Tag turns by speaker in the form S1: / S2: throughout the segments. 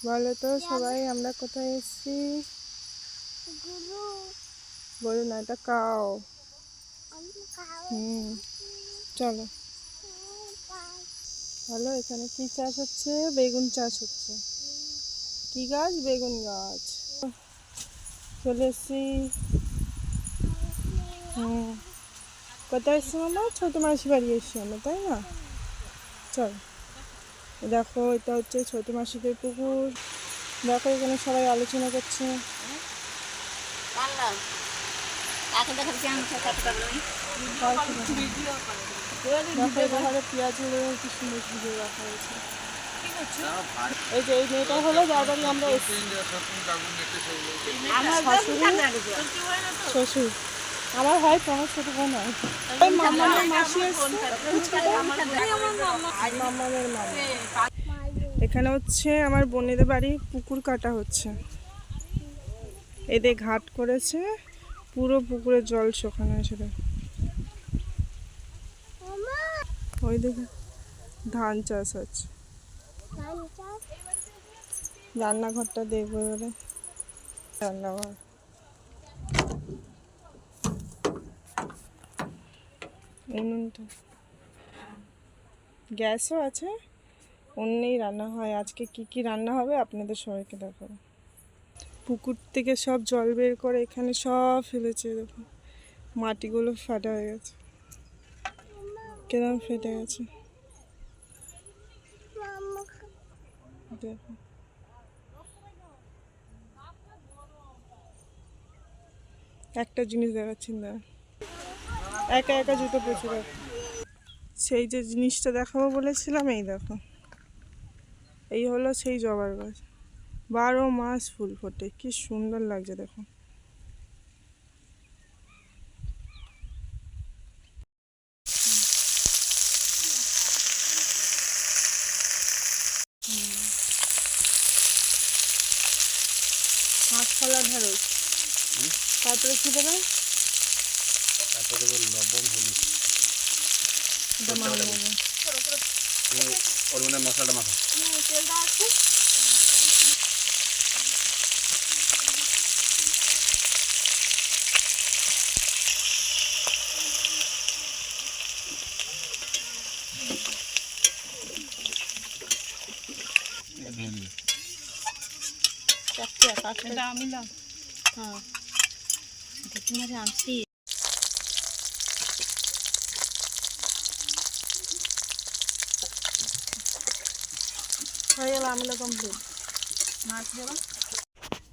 S1: বলো তো সবাই আমরা কোথায় এসেছি? বলো না, এটা কাও। চলো বলো, এখানে কি চাষ হচ্ছে? বেগুন চাষ হচ্ছে। কি গাছ? বেগুন গাছ। চলে এসছি। কোথায় এসছি আমরা? ছোট মাসি বাড়ি এসছি আমরা, তাই না? চল দেখো, এটা হচ্ছে ছোট মাসিদের পুকুর। দেখো এখানে সবাই আলোচনা করছে। দেখো এখানে পেঁয়াজ কি সুন্দর ভিডিও রাখা হয়েছে। এই যে এই মেয়েটা হলো যার বাড়ি আমরা এসেছি, শ্বশুর। আমার হয় তোমার ছোট বোন হয়। মামার মাসি এসছে, মামার মামা। এখানে হচ্ছে আমার বোনেদের বাড়ি পুকুর কাটা হচ্ছে। এদের ঘাট করেছে, পুরো পুকুরের জল শুকানো হয়েছে। ওই দেখে ধান চাষ হচ্ছে। রান্নাঘরটা দেখবো এবারে। রান্নাঘর, উনুনটা, গ্যাসও আছে, উনুনেই রান্না হয়। আজকে কি কি রান্না হবে আপনাদের সবাইকে দেখাবো। পুকুর থেকে সব জল বের করে এখানে সব ফেলেছে। দেখুন মাটিগুলো ফাটা হয়ে গেছে, কেরম ফেটে গেছে দেখুন। একটা জিনিস দেখাচ্ছি না, একা একা জুতো প্রচুর। সেই যে জিনিসটা দেখাবো বলেছিলাম, এই দেখো, এই হলো সেই জবার গাছ। 12 মাস ফুল ফোটে, কি সুন্দর লাগছে দেখো। কাঁচকলা ঢেঁড়স, তারপরে কি দেবে?
S2: তারপরে লবণ, হলুদ, মশলাটা মাখা।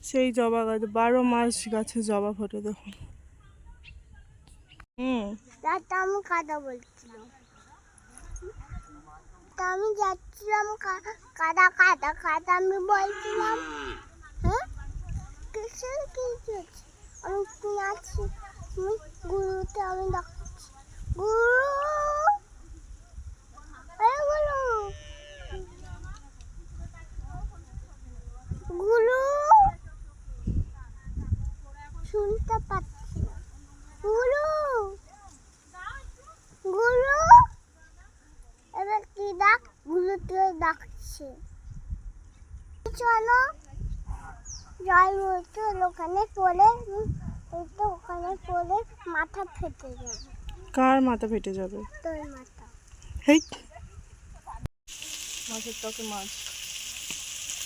S1: সেই জবা গাছ, 12 মাস গাছে জবা ফোটে দেখুন।
S3: আমি কাদা বলছিলাম, আমি যাচ্ছিলাম কাদা কাদা কাদা আমি বলছিলাম। হ্যাঁ কিসের কি আমি আছি, গুরুতে আমি ডাকছি গুরু, গুরু শুনতে পাচ্ছি না। গুরু গুরু, এবার কি ডাক? গুরুতে ডাকছে। চলো যাই হচ্ছে ওখানে পড়ে, ওখানে পড়ে মাথা ফেটে যাবে।
S1: কার মাথা ফেটে যাবে?
S3: তোর মাথা।
S1: হেই, মাছের টকে মাছ।